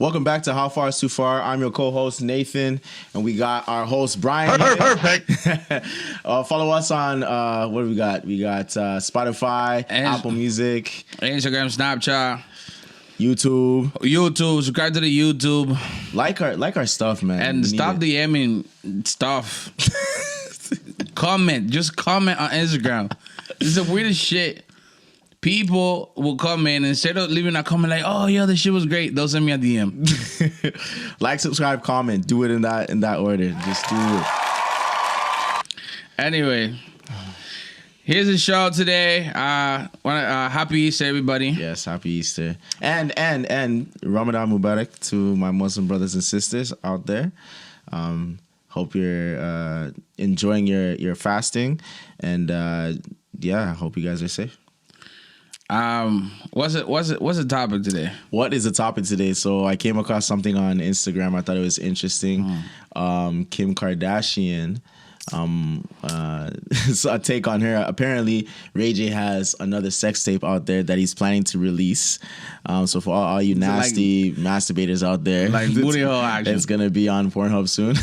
Welcome back to How Far Is Too Far. I'm your co-host Nathan, and we got our host Brian. Perfect. Follow us on what do we got? We got Spotify, And Apple Music, Instagram, Snapchat, YouTube. Subscribe to the YouTube, Like our stuff, man. and stop DMing stuff. Just comment on Instagram. It's the weirdest shit. People will come in, instead of leaving a comment like, "Oh yeah, this shit was great," they'll send me a DM. Like, subscribe, comment. Do it in that order. Just do it. Anyway, here's the show today. Happy Easter, everybody. Yes, happy Easter. And Ramadan Mubarak to my Muslim brothers and sisters out there. Hope you're enjoying your fasting, and I hope you guys are safe. What's the topic today? What is the topic today? So I came across something on Instagram. I thought it was interesting. Kim Kardashian. So a take on her. Apparently, Ray J has another sex tape out there that he's planning to release. So for all you nasty masturbators out there, like booty hole action, it's gonna be on Pornhub soon.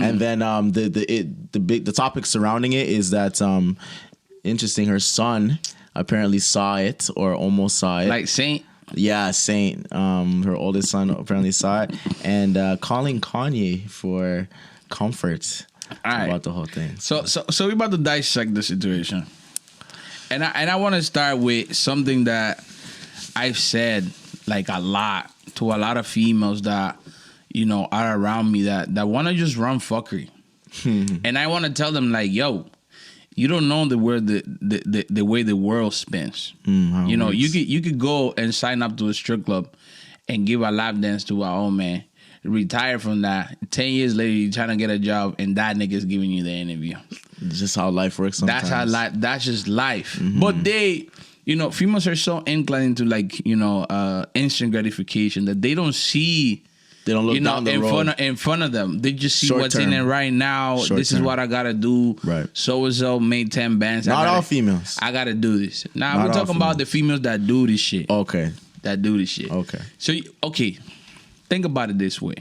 And then the topic surrounding it is that interesting. Her son apparently saw it or almost saw it. like Saint. Yeah, Saint. Her oldest son apparently saw it and calling Kanye for comfort. All right. About the whole thing. So we're about to dissect the situation, and I want to start with something that I've said like a lot to a lot of females that are around me that want to just run fuckery, and I want to tell them like, yo, you don't know the way the world spins. You could go and sign up to a strip club and give a lap dance to our own man. Retire from that. 10 years later, you're trying to get a job, and that nigga's giving you the interview. It's just how life works sometimes. That's just life. But they, females are so inclined to instant gratification that they don't see. They don't look down the road. In front of them. They just see Short what's term. in it right now. Short this term. is what I gotta do. Right. So made 10 bands. Not all females. I gotta do this. Now Not we're all talking about the females that do this shit. Okay. Okay. So think about it this way.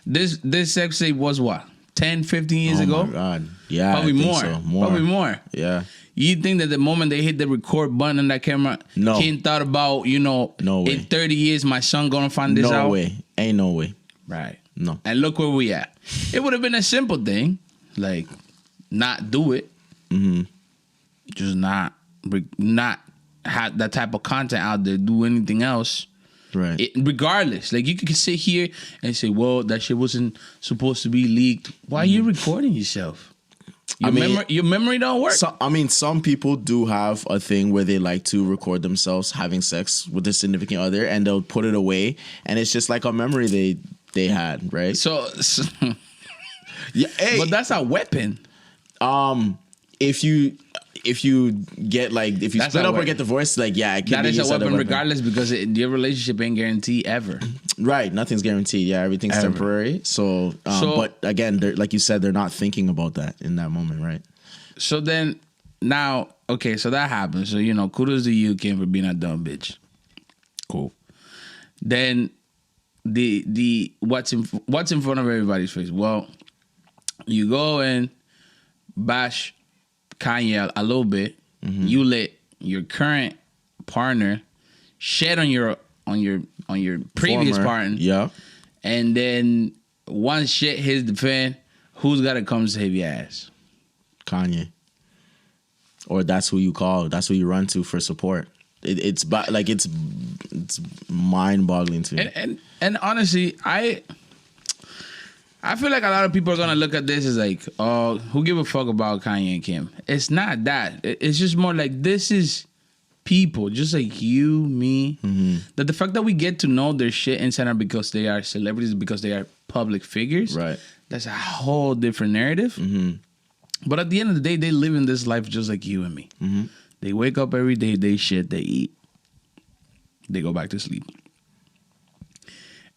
This sex tape was what? 10, 15 years ago? Oh my God. Yeah. Probably I think more. so. Probably more. Yeah. You think that the moment they hit the record button on that camera, No. Ken thought about, No way. in 30 years my son gonna find this out? No way. Ain't no way. Right. No. And look where we at. It would have been a simple thing, like not do it. Just not have that type of content out there, do anything else. Right. Regardless, like you could sit here and say, well, that shit wasn't supposed to be leaked. Why are you recording yourself? Your memory don't work. Some people do have a thing where they like to record themselves having sex with their significant other, and they'll put it away, and it's just like a memory they had, right? So Yeah, hey, but that's a weapon. if you get if you That's split a up or weapon. get divorced, it can That be is used a as weapon regardless, because your relationship ain't guaranteed ever. Right, nothing's guaranteed. Yeah, everything's Ever. temporary. So, but again, like you said, they're not thinking about that in that moment, right? So then now, okay, so that happens. So kudos to you, Kim, for being a dumb bitch. Cool. Then the what's in front of everybody's face? Well, you go and bash Kanye a little bit. You let your current partner shed on your previous Former. partner. Yeah. And then once shit hits the fan, who's got to come save your ass? Kanye. Or that's who you call. That's who you run to for support. It's mind-boggling to me. And honestly, I feel like a lot of people are gonna look at this as like, oh, who give a fuck about Kanye and Kim? It's not that. It's just more like, this is people, just like you, me. That the fact that we get to know their shit inside out because they are celebrities, because they are public figures, Right. That's a whole different narrative. But at the end of the day, they live in this life just like you and me. They wake up every day, they shit, they eat, they go back to sleep.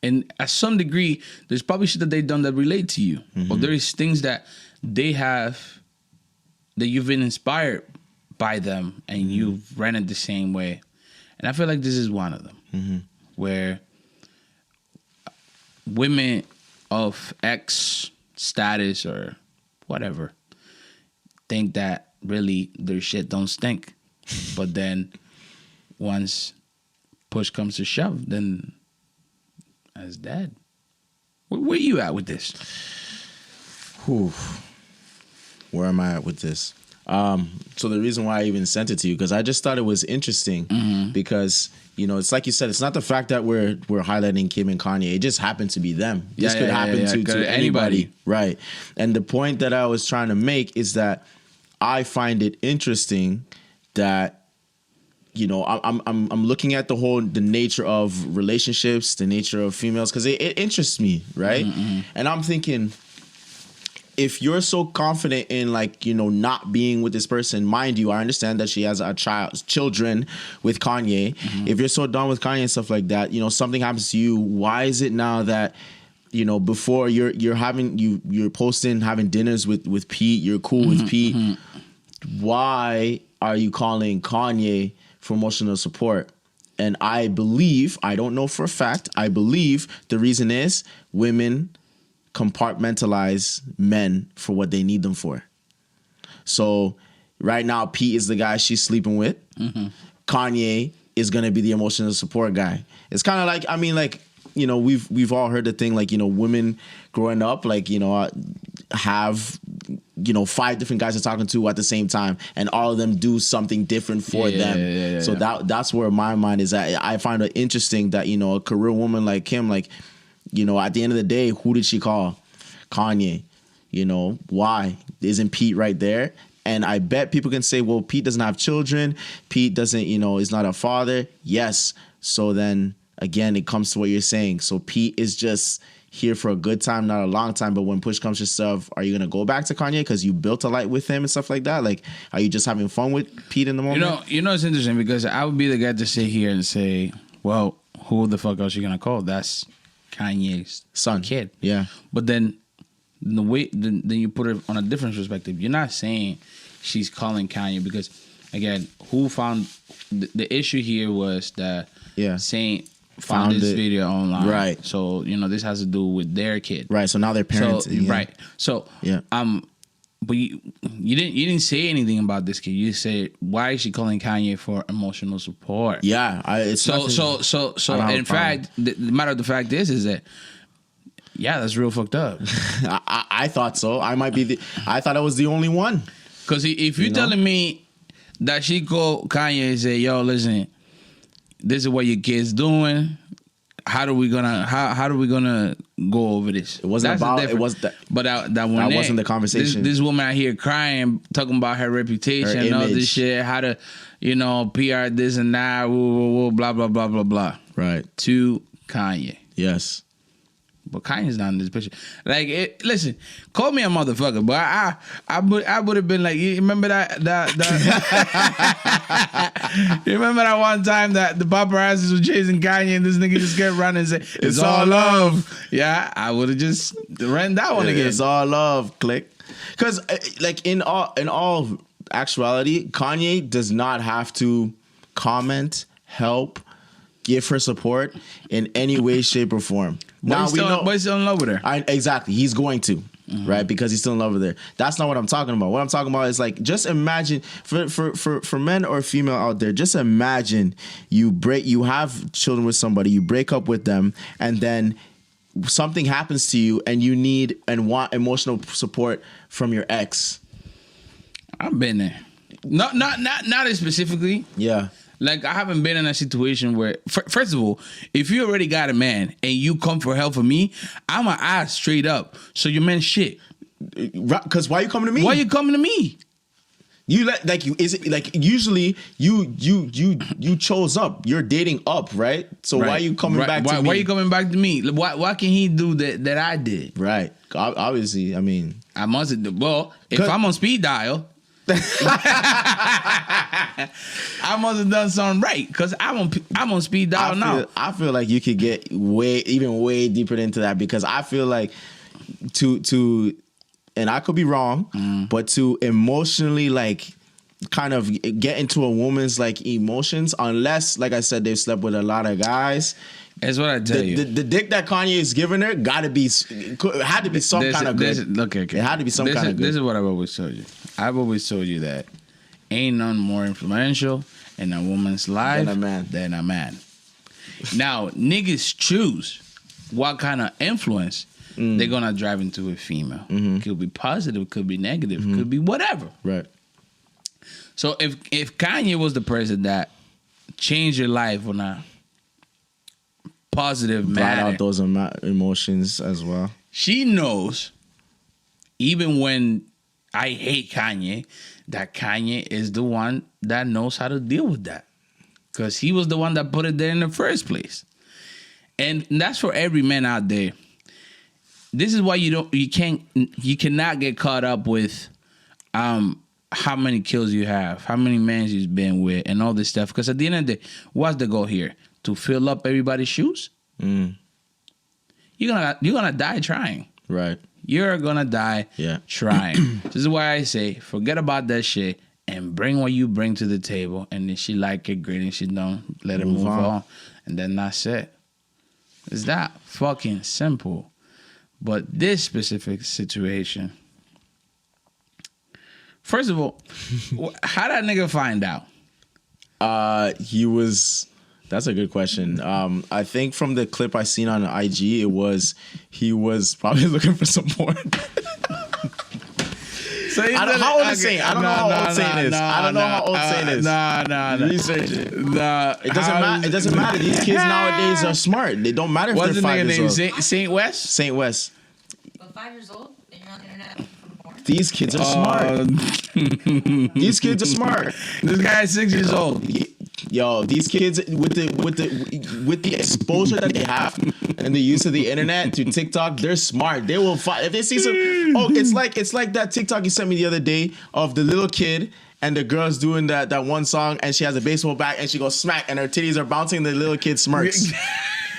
And at some degree, there's probably shit that they've done that relate to you. Or there is things that they have that you've been inspired by them and you've ran it the same way. And I feel like this is one of them where women of X status or whatever think that really their shit don't stink, but then once push comes to shove, then that's dead. Where you at with this? Whew. Where am I at with this? So the reason why I even sent it to you, because I just thought it was interesting because, you know, it's like you said, it's not the fact that we're highlighting Kim and Kanye. It just happened to be them. This could happen to anybody. Right. And the point that I was trying to make is that I find it interesting that, you know, I'm looking at the nature of relationships, the nature of females, because it interests me, right? And I'm thinking, if you're so confident in, like, you know, not being with this person, mind you, I understand that she has children with Kanye. If you're so done with Kanye and stuff like that, you know, something happens to you. Why is it now that, you know, before you're posting, having dinners with Pete, you're cool with Pete. Why are you calling Kanye for emotional support? And I believe, I don't know for a fact, I believe the reason is women compartmentalize men for what they need them for. So right now, Pete is the guy she's sleeping with. Kanye is going to be the emotional support guy. It's kind of like, I mean, like, you know, we've all heard the thing, like, you know, women growing up, like, you know, have, you know, 5 different guys they're talking to at the same time, and all of them do something different for them. So that's where my mind is at. I find it interesting that, you know, a career woman like Kim, like, you know, at the end of the day, who did she call? Kanye. You know, why? Isn't Pete right there? And I bet people can say, well, Pete doesn't have children. Pete doesn't, you know, is not a father. Yes. So then again, it comes to what you're saying. So Pete is just here for a good time, not a long time. But when push comes to shove, are you going to go back to Kanye because you built a life with him and stuff like that? Like, are you just having fun with Pete in the moment? You know, it's interesting because I would be the guy to sit here and say, well, who the fuck else are you going to call? That's Kanye's son, kid. Yeah. But then the way then you put it on a different perspective. You're not saying she's calling Kanye because, again, who found the issue here was that Saint found this video online. Right. So, you know, this has to do with their kid. Right. So now they're parents. Right. So but you didn't say anything about this kid. You said, why is she calling Kanye for emotional support? Yeah. So in fact, the matter of the fact is that, yeah, that's real fucked up. I thought so. I thought I was the only one. Because if you're telling me that she called Kanye and say, yo, listen, this is what your kid's doing. How are we gonna go over this? It wasn't it was that. But that wasn't the conversation. This woman out here crying, talking about her reputation, and all this shit. How to, you know, PR this and that, blah blah blah blah blah. Right. To Kanye. Yes. But Kanye's not in this picture. Like, listen, call me a motherfucker, but I would have been like, you remember that you remember that one time that the paparazzis were chasing Kanye and this nigga just kept running and said, it's all love. Yeah, I would have just ran that one again. It's all love, click. Because, like, in all actuality, Kanye does not have to comment, help, give her support in any way, shape, or form. Now we know, but he's still in love with her. Exactly, he's going to, right? Because he's still in love with her. That's not what I'm talking about. What I'm talking about is, like, just imagine for men or female out there. Just imagine you have children with somebody, you break up with them, and then something happens to you, and you need and want emotional support from your ex. I've been there. Not as specifically. Yeah. Like, I haven't been in a situation where, first of all, if you already got a man and you come for help for me, I'm going to ask straight up. So your man shit. Because why are you coming to me? Why are you coming to me? Usually you chose up. You're dating up, right? So why are you coming back to me? Why are you coming back to me? Why can he do that I did? Right. Obviously, I mean. I must have, well, if I'm on speed dial. I must have done something right because I'm on speed dial now. I feel like you could get way deeper into that because I feel like to and I could be wrong, but to emotionally, like, kind of get into a woman's like emotions unless, like I said, they've slept with a lot of guys. That's what I tell you. The dick that Kanye is giving her had to be some kind of good. Okay. It had to be some kind of good. This is what I've always told you. I've always told you that ain't none more influential in a woman's life than a man. Now, niggas choose what kind of influence they're gonna drive into a female. Could be positive, could be negative, could be whatever. Right. So if Kanye was the person that changed your life on a positive manner, brought out those emotions as well. She knows, even when I hate Kanye, that Kanye is the one that knows how to deal with that. Because he was the one that put it there in the first place. And that's for every man out there. This is why you cannot get caught up with how many kills you have, how many men you've been with, and all this stuff. Because at the end of the day, what's the goal here? To fill up everybody's shoes? You're gonna die trying. Right. You're gonna die trying. This is why I say, forget about that shit and bring what you bring to the table. And if she like it, great. And she don't, let her move on. And then that's it. It's that fucking simple. But this specific situation, first of all, how that nigga find out? That's a good question. I think from the clip I seen on IG, he was probably looking for some porn. So how old is Saint? I don't know how old Saint is. I don't know how old Saint is. Nah. Research it. It doesn't matter. It doesn't matter. These kids nowadays are smart. They don't matter if What's they're the 5 nigga years name? old. Saint West? Saint West. But 5 years old and you're on the internet looking for porn? These kids are smart. These kids are smart. This guy is 6 years old. Yo, these kids with the exposure that they have and the use of the internet to TikTok, they're smart. They will find if they see some. Oh, it's like that TikTok you sent me the other day of the little kid and the girl's doing that one song and she has a baseball bat and she goes smack and her titties are bouncing. And the little kid smirks.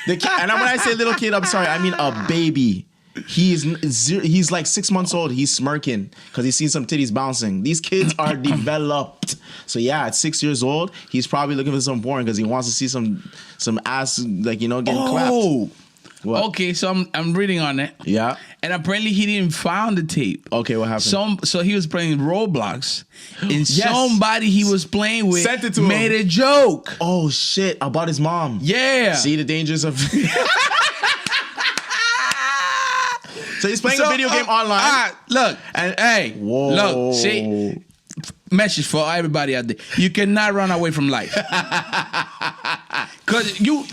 And when I say little kid, I'm sorry, I mean a baby. He's like 6 months old. He's smirking because he's seen some titties bouncing. These kids are developed. So yeah, at 6 years old, he's probably looking for some porn because he wants to see some ass, like, getting clapped. What? Okay, so I'm reading on it. Yeah. And apparently he didn't find the tape. Okay, what happened? So he was playing Roblox, and somebody he was playing with sent it to made him. a joke. Oh shit! About his mom. Yeah. See the dangers of. So he's playing a video game online. Look, and hey, whoa. Look, see, message for everybody out there: you cannot run away from life. Cause you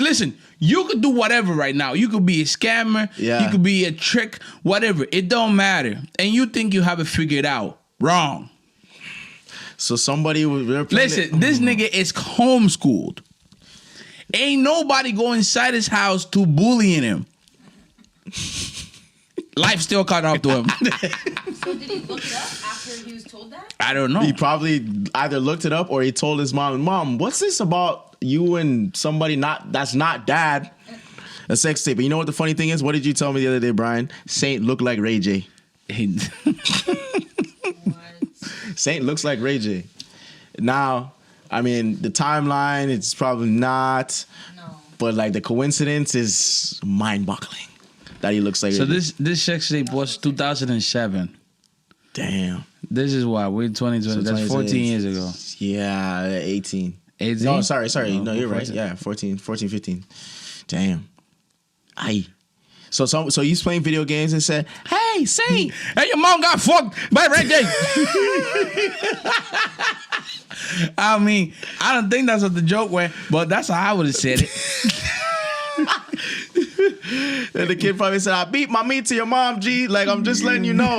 could do whatever right now. You could be a scammer. Yeah. You could be a trick. Whatever. It don't matter. And you think you have it figured out? Wrong. So somebody was. Listen, this nigga is homeschooled. Ain't nobody go inside his house to bullying him. Life still caught up to him. So did he look it up after he was told that? I don't know. He probably either looked it up or he told his mom, what's this about you and somebody that's not dad? A sex tape. But you know what the funny thing is? What did you tell me the other day, Brian? Saint looked like Ray J. Saint looks like Ray J. Now, I mean, the timeline, it's probably not. No. But like the coincidence is mind-boggling. That he looks like. So this sex tape was 2007. Damn. This is what we're 2020. So that's 14 years ago. Yeah, 18. 18? No, sorry. No, you're 14. Right. Yeah, 14, 15. Damn. Aye. So he's playing video games and said, "Hey, Saint, hey, your mom got fucked by Ray J." I mean, I don't think that's what the joke went, but that's how I would have said it. And the kid probably said, "I beat my meat to your mom, G. Like, I'm just letting you know."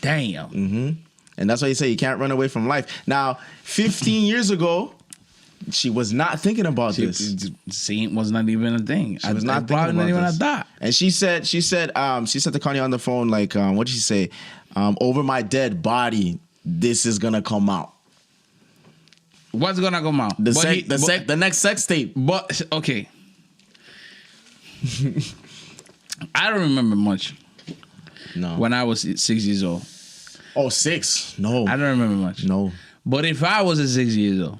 Damn. Mm-hmm. And that's why you say you can't run away from life. Now, 15 years ago, she was not thinking about this. Saint was not even a thing. She was not thinking about even this. a thought. And she said to Kanye on the phone, like, what did she say? Over my dead body, this is gonna come out. What's gonna come out? The next sex tape. But okay. I don't remember much. No. When I was 6 years old. Oh, 6. No. I don't remember much. No. But if I was a 6 years old,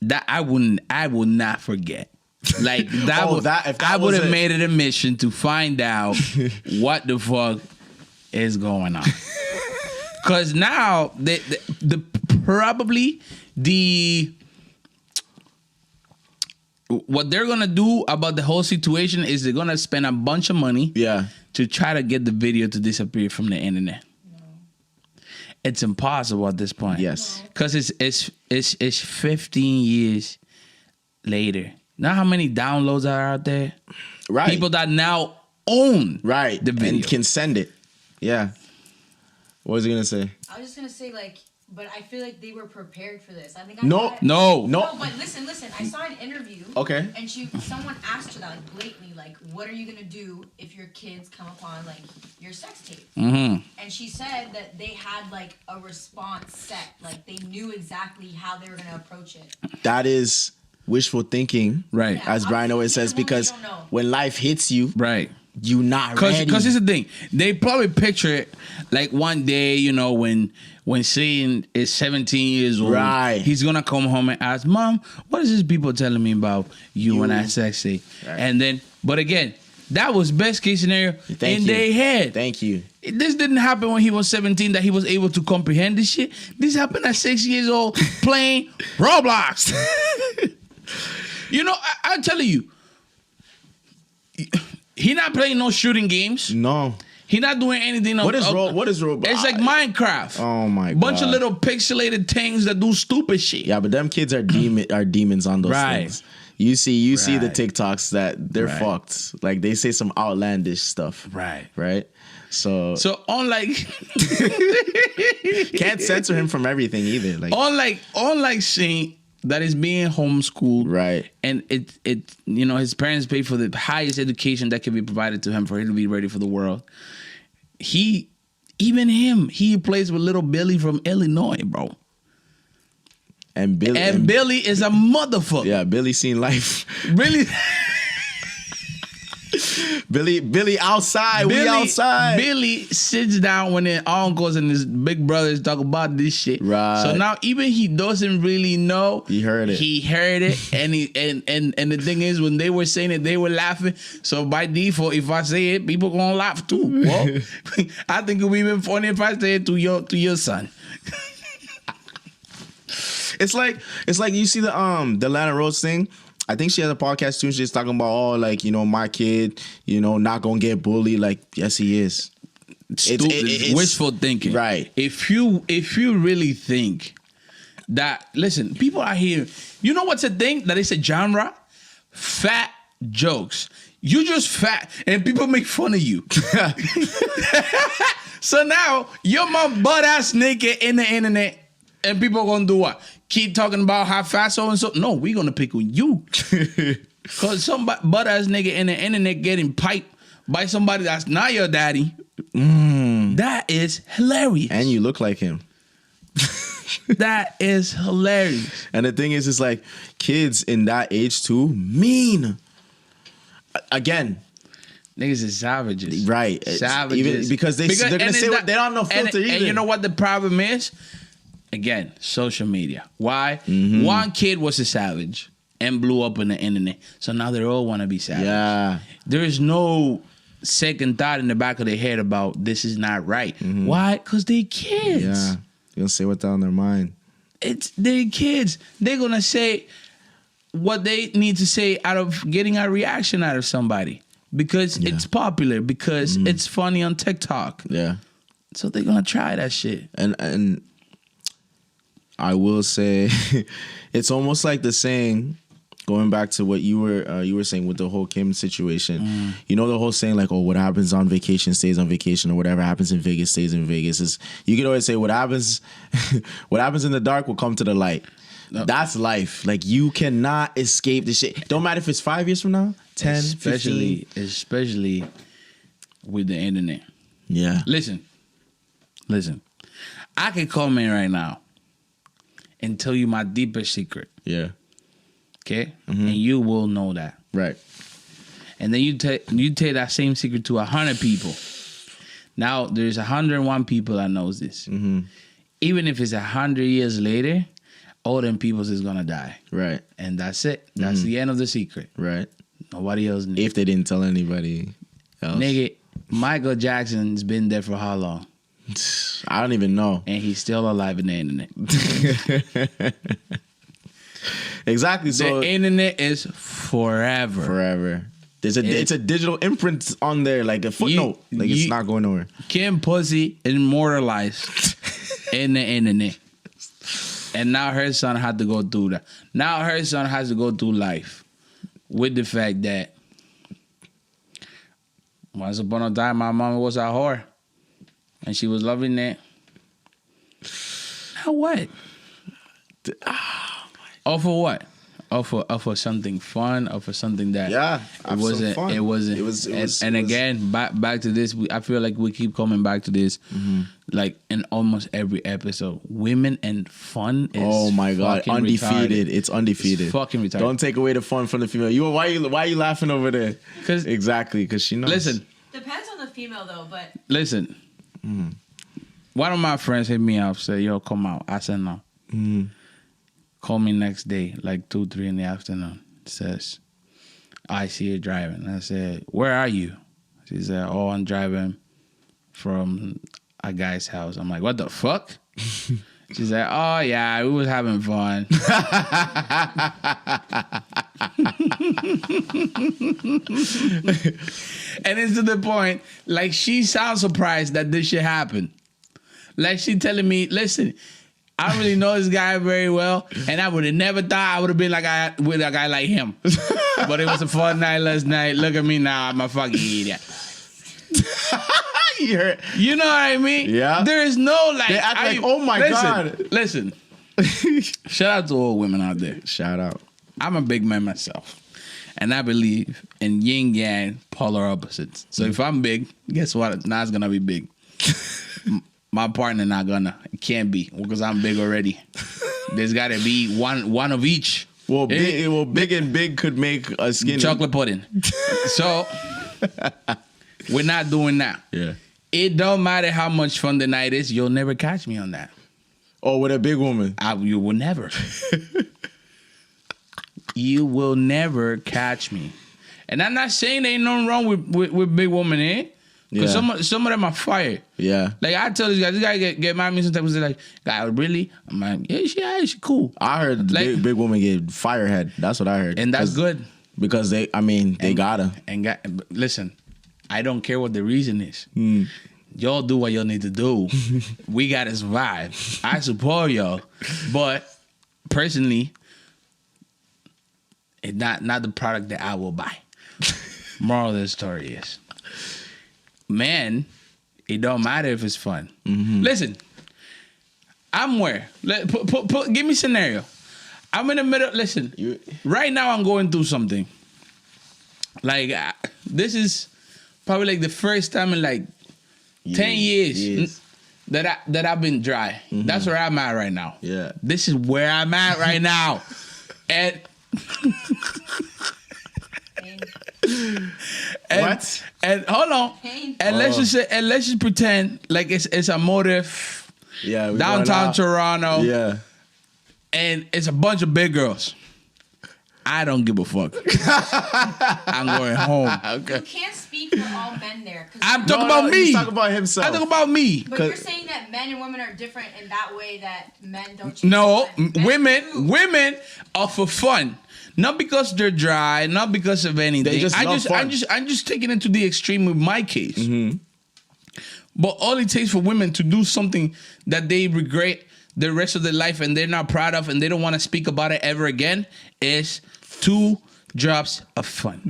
that I would not forget. Like that Oh, would if that I would was have it. made it a mission to find out what the fuck is going on. Cause now the probably the what they're gonna do about the whole situation is they're gonna spend a bunch of money Yeah. to try to get the video to disappear from the internet. It's impossible at this point. Yes. Because it's 15 years later. Know how many downloads are out there? Right. People that now own Right. the video. And can send it. Yeah. What was he gonna say? I was just gonna say but I feel like they were prepared for this. I think No. No. No, but listen. I saw an interview. Okay. And someone asked her that blatantly, what are you gonna do if your kids come upon your sex tape? Mm-hmm. And she said that they had a response set, they knew exactly how they were gonna approach it. That is wishful thinking. Right. Yeah. As Brian always says, because You don't know. when life hits you, Right. you not ready. Because here's the thing. They probably picture it one day, when Satan is 17 years old, Right. he's going to come home and ask, Mom, what is these people telling me about you and that sex tape? Right. And then, but again, that was best case scenario in their head. Thank you. This didn't happen when he was 17 that he was able to comprehend this shit. This happened at 6 years old playing Roblox. I'm telling you, he not playing no shooting games. No. He not doing anything. What is Roblox? It's like Minecraft. Oh my Bunch of God. little pixelated things that do stupid shit. Yeah, but them kids are demons on those Right. things. You see the Right. TikToks that they're Right. fucked. Like they say some outlandish stuff. Right. Right? So unlike can't censor him from everything either. Like unlike Shane that is being homeschooled. Right. And his parents pay for the highest education that can be provided to him for him to be ready for the world. He plays with little Billy from Illinois, bro. and Billy Billy is a motherfucker. yeah, Billy seen life. Really? Billy outside. We outside. Billy sits down when his uncles and his big brothers talk about this shit. Right. So now even he doesn't really know. He heard it. and and the thing is, when they were saying it, they were laughing. So by default, if I say it, people gonna laugh too. Well, I think it would be even funny if I say it to your son. It's like you see the Lana Rhodes thing. I think she has a podcast too. She's talking about my kid, not gonna get bullied. Like, yes, he is. It's wishful thinking. Right. If you really think that, listen, people are here. You know what's a thing that is a genre? Fat jokes. You just fat, and people make fun of you. So now your mom butt ass naked in the internet, and people are gonna do what? Keep talking about how fat so and so. No, we're gonna pick on you. Cause somebody butt ass nigga in the internet getting piped by somebody that's not your daddy. That is hilarious. And you look like him. That is hilarious. And the thing is, it's like kids in that age too mean. Again, Niggas is savages. right? Savages. Even because they're gonna say what they don't know filter either. And you know what the problem is? Again, social media. Why? One kid was a savage and blew up on the internet. So now they all want to be savage. Yeah. There is no second thought in the back of their head about this is not right. Why? Because they kids. Yeah. They'll say what's on their mind. It's their kids. They're going to say what they need to say out of getting a reaction out of somebody. Because it's popular. Because it's funny on TikTok. Yeah. So they're going to try that shit. And I will say, it's almost like the saying, going back to what you were saying with the whole Kim situation. You know the whole saying like, oh, what happens on vacation stays on vacation, or whatever happens in Vegas stays in Vegas. Is you can always say what happens in the dark will come to the light. No. That's life. Like, you cannot escape this shit. Don't matter if it's 5 years from now, 10, 15. Especially with the internet. Yeah. Listen. I can come in right now and tell you my deepest secret. Yeah. Okay? And you will know that. Right. And then you take that same secret to 100 people. Now there's 101 people that knows this. Mm-hmm. Even if it's 100 years later, all them peoples is gonna die, Right. and that's it. That's the end of the secret. Right. Nobody else knows. If they didn't tell anybody else. Nigga, Michael Jackson's been there for how long? I don't even know. And he's still alive in the internet. Exactly. So The internet is forever. forever. It's a digital imprint on there, like a footnote. It's not going nowhere. Kim Pussy immortalized in the internet. And now her son had to go through that. Now her son has to go through life with the fact that once upon a time my mama was a whore. And she was loving it. Now what? Oh, for what? Oh, for something fun, or for something that It wasn't. fun. It wasn't. Again, back to this. I feel like we keep coming back to this, like in almost every episode. Women and fun is Oh my god, fucking undefeated! retarded. It's undefeated. It's fucking retarded. Don't take away the fun from the female. Why are you laughing over there? 'Cause- exactly, because she knows. Listen, Depends on the female though, but listen. One of my friends hit me up, said, "Yo, come out." I said, "No." Call me next day, like 2, 3 in the afternoon. Says, "I see you driving." I said, "Where are you?" She said, "Oh, I'm driving from a guy's house." I'm like, "What the fuck?" She said, "Oh yeah, we was having fun." And it's to the point, like she sounds surprised that this shit happened. Like she telling me, "Listen, I don't really know this guy very well, and I would have never thought I would have been with a guy like him. But it was a fun night last night. Look at me now, I'm a fucking idiot." You know what I mean? Yeah. There is no like. They act like, oh my God. Listen. Shout out to all women out there. Shout out. I'm a big man myself, and I believe in yin yang polar opposites. So if I'm big, guess what? Na's gonna be big. My partner not gonna. It can't be because I'm big already. There's gotta be one of each. Well, big and big could make a skinny. Chocolate pudding. So we're not doing that. Yeah. It don't matter how much fun the night is. You'll never catch me on that. Oh, with a big woman. You will never. You will never catch me. And I'm not saying there ain't nothing wrong with big women, eh? Because some of them are fire. Yeah. Like I tell this guy get mad at me sometimes. They're like, "Guy, really?" I'm like, "Yeah, she cool." I heard Like- big women get firehead. That's what I heard. And that's 'Cause- good. Because they gotta. And listen, I don't care what the reason is. Y'all do what y'all need to do. We gotta survive. I support y'all, but personally, it's not the product that I will buy. Moral of the story is, man, it don't matter if it's fun. Listen, I'm where. Give me a scenario. I'm in the middle. Listen, right now I'm going through something. Like this is probably like the first time in like 10 years that I've been dry. That's where I'm at right now. Yeah. This is where I'm at right now. And What? And hold on. Pain. And let's just pretend like it's a motive Yeah. downtown Toronto. Yeah. And it's a bunch of big girls. I don't give a fuck. I'm going home. you can't speak for all men there. 'Cause I'm talking about me. He's talking about himself. I talk about me. but you're saying that men and women are different in that way that men don't. choose No, fun. Men do. women are for fun. Not because they're dry, not because of anything. They just love fun. I'm just taking it to the extreme with my case. But all it takes for women to do something that they regret the rest of their life and they're not proud of and they don't want to speak about it ever again is 2 drops of fun.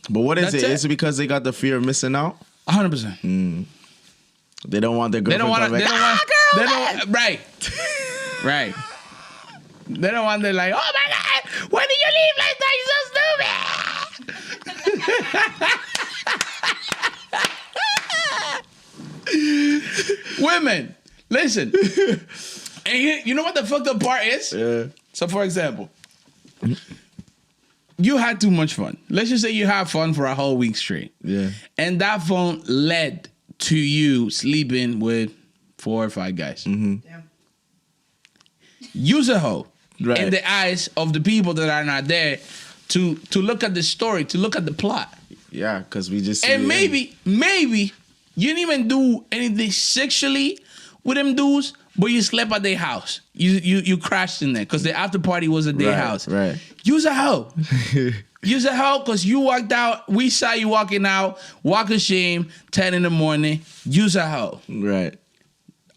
But what is That's it? it. Is it because they got the fear of missing out? 100%. They don't want their They girlfriend don't want to to. come They back. don't want. Right. Right. They don't want. They're like, "Oh my god, when did you leave like that? You're so stupid." Women, listen. And you know what the fucked up part is? Yeah. So, for example, you had too much fun. Let's just say you had fun for a whole week straight. Yeah. And that phone led to you sleeping with 4 or 5 guys. Damn. Use a hoe Right. in the eyes of the people that are not there to look at the story, to look at the plot. Yeah, because we just. And see maybe you didn't even do anything sexually with them dudes, but you slept at their house. You crashed in there because the after party was at their Right, house. right. Use a hoe. Use a hoe because you walked out. We saw you walking out. Walk of shame. 10 in the morning. Use a hoe. Right.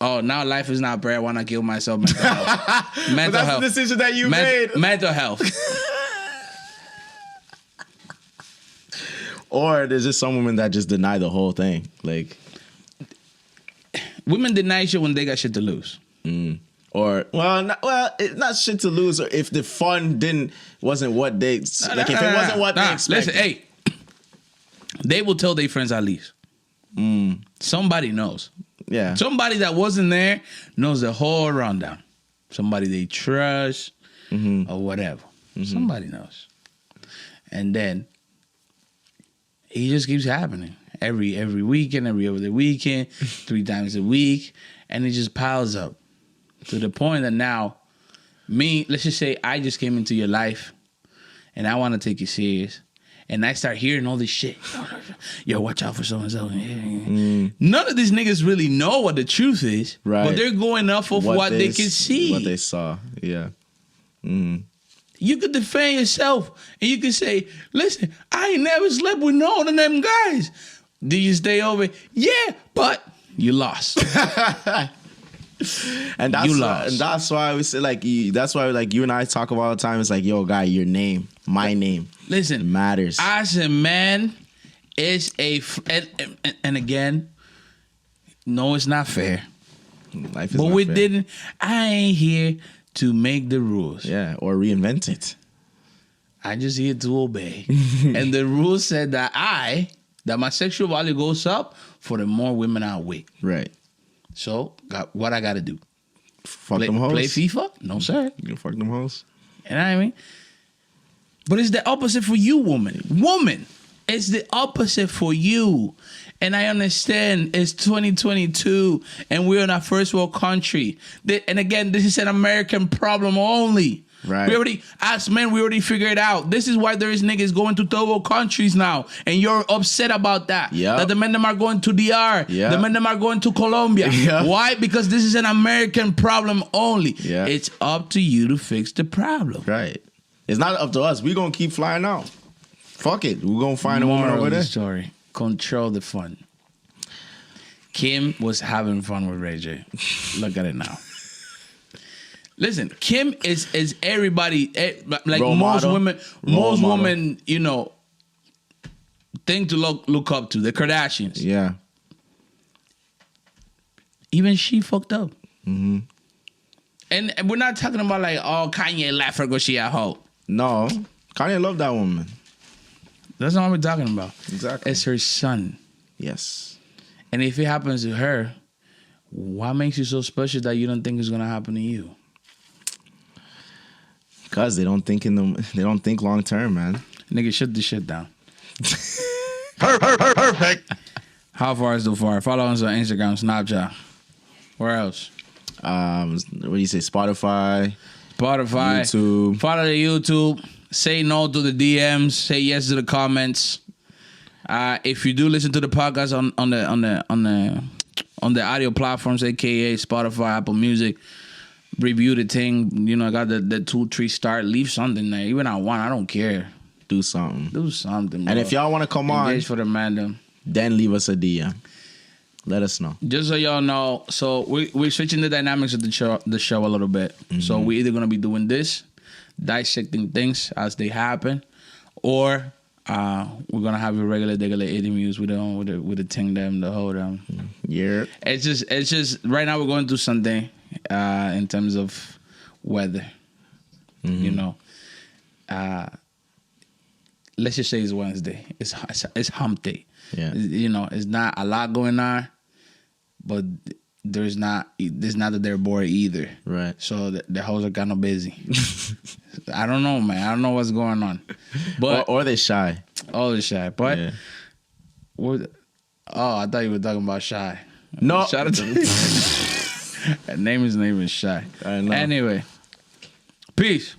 Oh, now life is not fair. I want to kill myself. Mental health. But Mental that's health. the decision that you made. Mental health. Or there's just some women that just deny the whole thing. Like, Women deny shit when they got shit to lose. or not shit to lose. Or if the fun wasn't what they like, if it wasn't what they expected. Listen, hey, they will tell their friends at least. Somebody knows. Yeah. Somebody that wasn't there knows the whole rundown. Somebody they trust or whatever. Somebody knows. And then it just keeps happening. Every weekend, every other weekend, 3 times a week. And it just piles up to the point that now, let's just say I just came into your life and I want to take you serious. And I start hearing all this shit. Yo, watch out for so-and-so. None of these niggas really know what the truth is. Right. But they're going off of what they can see. What they saw. Yeah. You could defend yourself. And you could say, listen, I ain't never slept with no one of them guys. Do you stay over? Yeah, but you lost. And that's why we say that's why you and I talk about all the time. It's like, yo, guy, your name, my name, Listen, matters. As a man, is and again, no, it's not fair. Life is But not we fair. didn't. I ain't here to make the rules. Yeah, or reinvent it. I just here to obey. And the rule said that my sexual value goes up for the more women I with. Right. So, what I got to do? Fuck them hoes. Play FIFA? No, sir. You can fuck them hoes. You know what I mean? But it's the opposite for you, woman. Woman, it's the opposite for you. And I understand it's 2022 and we're in our first world country. And again, this is an American problem only. Right. We already, as men, we already figured it out. This is why there is niggas going to third world countries now. And you're upset about that. Yep. That the men them are going to DR. Yep. The men them are going to Colombia. Yep. Why? Because this is an American problem only. Yeah. It's up to you to fix the problem. Right. It's not up to us. We're going to keep flying out. Fuck it. We're going to find a woman Moral over of the there. story. Control the fun. Kim was having fun with Ray J. Look at it now. Listen, Kim is everybody like Role most model. women. Role Most model. women, thing to look up to. The Kardashians. Yeah. Even she fucked up. And we're not talking about like, oh, Kanye left her because she a hoe. No. Kanye loved that woman. That's not what we're talking about. Exactly. It's her son. Yes. And if it happens to her, what makes you so special that you don't think it's gonna happen to you? Because they don't think long term, man. Nigga, shut this shit down. Perfect. How far is too far? Follow us on Instagram, Snapchat. Where else? What do you say? Spotify, YouTube. Follow the YouTube. Say no to the DMs. Say yes to the comments. If you do listen to the podcast on the audio platforms, aka Spotify, Apple Music, review the thing. I got the 2-3 star. Leave something there. Even at 1, I don't care. do something. Do something, bro. And if y'all want to come Engage on, for the mandem. then leave us a DM. Let us know. Just so y'all know, so we're switching the dynamics of the show a little bit. So we're either gonna be doing this, dissecting things as they happen, or we're gonna have a regular interviews with the thing them, the whole them. Yeah. It's just right now we're going through something in terms of weather. Let's just say it's Wednesday. It's hump day. Yeah. It's not a lot going on, but it's not that they're bored either. Right. So the hoes are kind of busy. I don't know, man. I don't know what's going on. But Or they're shy. all the shy. But Yeah. I thought you were talking about Shy. No. Shout out to His name is Shy. I know. Anyway, peace.